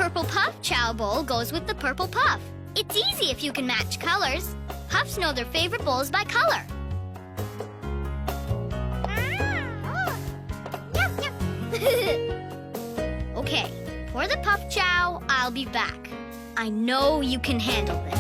purple puff chow bowl goes with the purple puff. It's easy if you can match colors. Puffs know their favorite bowls by color. Okay, for the puff chow, I'll be back. I know you can handle this.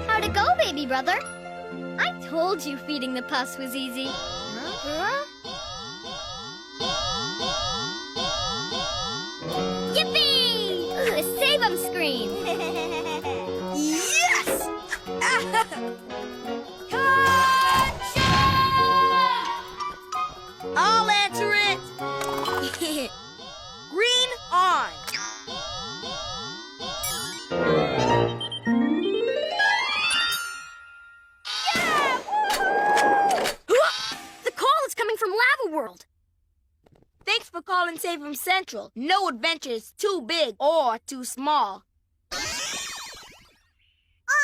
How'd it go, baby brother? I told you feeding the puffs was easy. Yippee! The Save-Ums scream. Yes! I'll answer it. Green on. Yeah! The call is coming from Lava World. Thanks for calling Save-Ums Central. No adventure is too big or too small.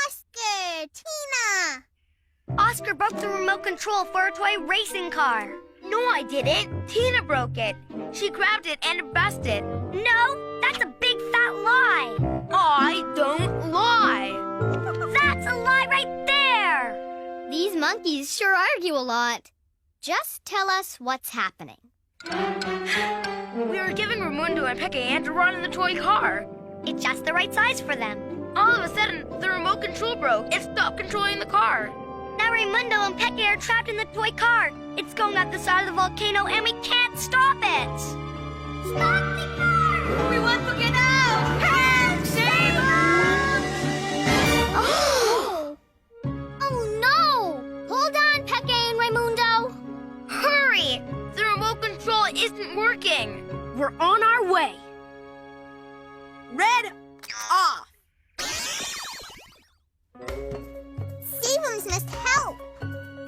Oscar! Tina! Oscar broke the remote control for a toy racing car. No, I didn't. Tina broke it. She grabbed it and it busted. No, that's a big fat lie. I don't lie. That's a lie right there. These monkeys sure argue a lot. Just tell us what's happening. We were giving Raimundo and Peque a hand to run in the toy car. It's just the right size for them. All of a sudden, the remote control broke. It stopped controlling the car. Now Raimundo and Peque are trapped in the toy car. It's going up the side of the volcano and we can't stop it. Stop the car! We want to get out! Help! Save us! Oh! Oh no! Hold on, Peque and Raimundo. Hurry! The remote control isn't working. We're on our way. Red off. Save-Ums must help.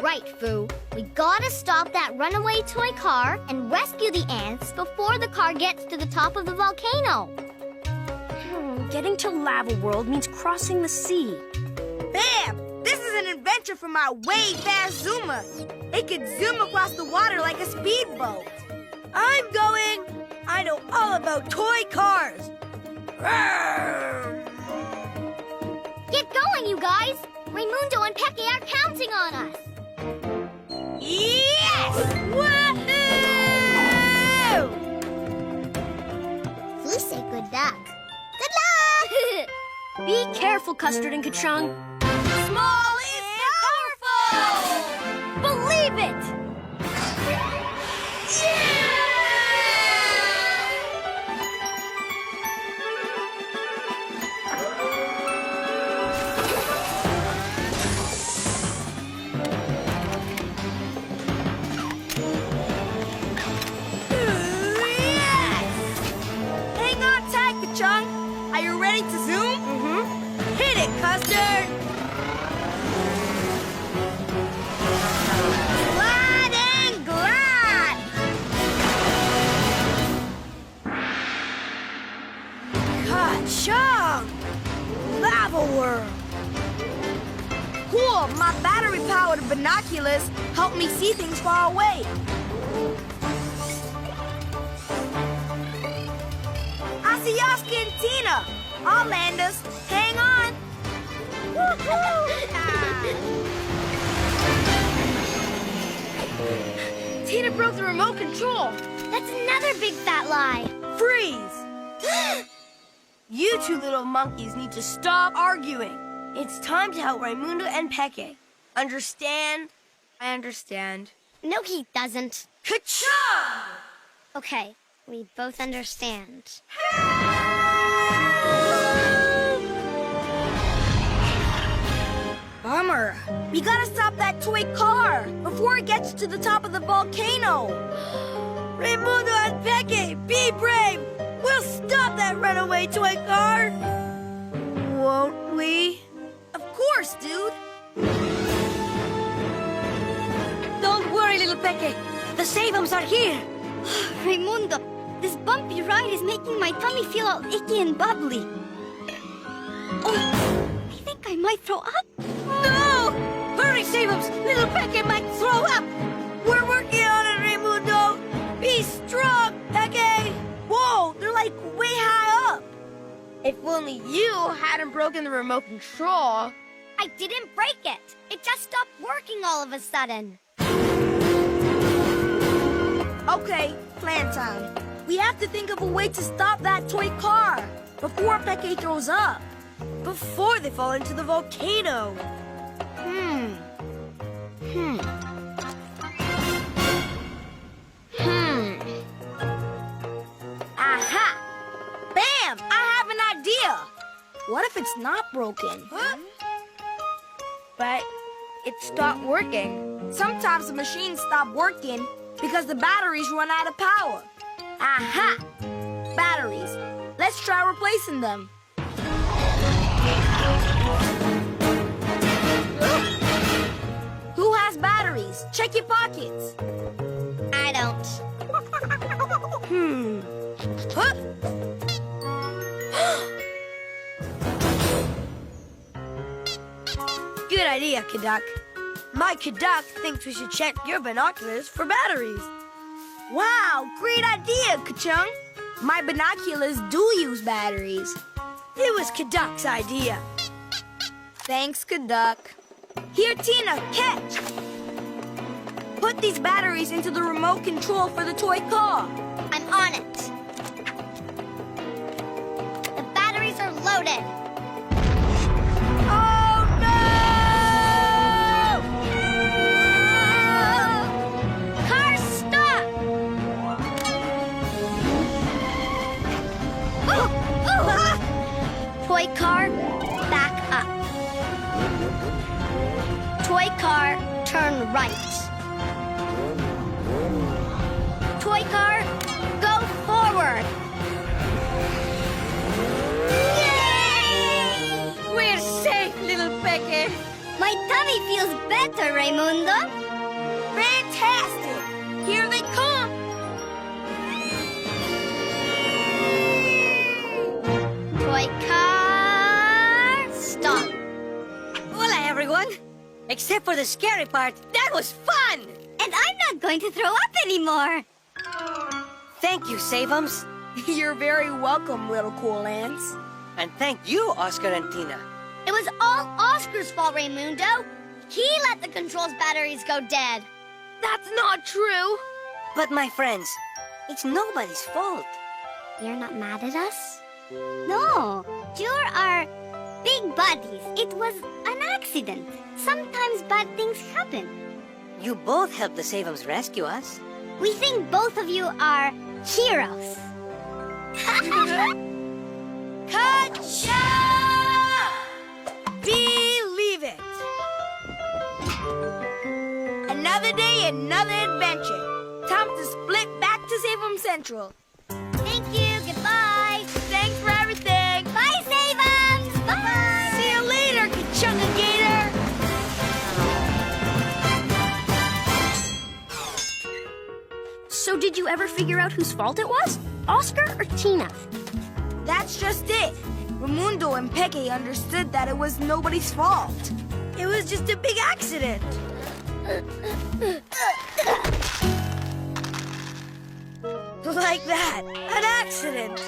Right, Foo. We gotta stop that runaway toy car and rescue the ants before the car gets to the top of the volcano. Getting to Lava World means crossing the sea. Bam! This is an adventure for my way-fast Zuma. It could zoom across the water like a speedboat. I'm going. I know all about toy cars. Get going, you guys! Raimundo and Peque are counting on us. Yes! Woohoo! Please say good luck. Good luck! Be careful, Custard and Ka-Chung. Small is powerful! Believe it! Hang on tight, Ka-Chung. Are you ready to zoom? Mm-hmm. Hit it, Custard! Glide and glide! Ka-Chung! Lava World! Cool, my battery-powered binoculars help me see things far away. see Oscar and Tina. I'll land us. Hang on. Tina broke the remote control. That's another big fat lie. Freeze! You two little monkeys need to stop arguing. It's time to help Raimundo and Peque. Understand? I understand. No, he doesn't. Ka-cha! Okay, we both understand. Bummer. We gotta stop that toy car before it gets to the top of the volcano. Raimundo and Peque, be brave. We'll stop that runaway toy car. Won't we? Of course, dude. Don't worry, little Peque. The Save-Ums are here. Raimundo, this bumpy ride is making my tummy feel all icky and bubbly. Oh, I think I might throw up. No! Hurry, Save-Ums. Little Peque might throw up. We're working on it, Raimundo. Be strong, Peque. Whoa, they're like way high up. If only you hadn't broken the remote control. I didn't break it. It just stopped working all of a sudden. Okay, plan time. We have to think of a way to stop that toy car before Peque throws up. Before they fall into the volcano. Aha! Bam! I have an idea. What if it's not broken? Huh? But it stopped working. Sometimes the machines stop working because the batteries run out of power. Aha! Batteries. Let's try replacing them. Who has batteries? Check your pockets. I don't. Huh? Good idea, Caduck. My Caduck thinks we should check your binoculars for batteries. Wow, great idea, Ka-chung. My binoculars do use batteries. It was Caduck's idea. Thanks, Caduck. Here, Tina, catch. Put these batteries into the remote control for the toy car. I'm on it. The batteries are loaded. Oh, no! Car, stop! Toy car, back up. Toy car, turn right. Toy car, go forward. Yay! We're safe, little Peque. My tummy feels better, Raimundo. Fantastic! Here they come! Toy car, stop. Hola, everyone. Except for the scary part, that was fun! And I'm not going to throw up anymore. Thank you, Save-Ums. You're very welcome, little cool ants. And thank you, Oscar and Tina. It was all Oscar's fault, Raimundo. He let the control's batteries go dead. That's not true. But my friends, it's nobody's fault. You're not mad at us? No, you're our big buddies. It was an accident. Sometimes bad things happen. You both helped the Save-Ums rescue us. We think both of you are heroes. Ka-cha! Believe it. Another day, another adventure. Time to split back to Save-Ums Central. Thank you. Goodbye. Thanks for everything. Bye, Save-Ums. Bye. See you later, Ka-chunga-gator. So did you ever figure out whose fault it was? Oscar or Tina? That's just it. Raimundo and Peque understood that it was nobody's fault. It was just a big accident. Like that. An accident.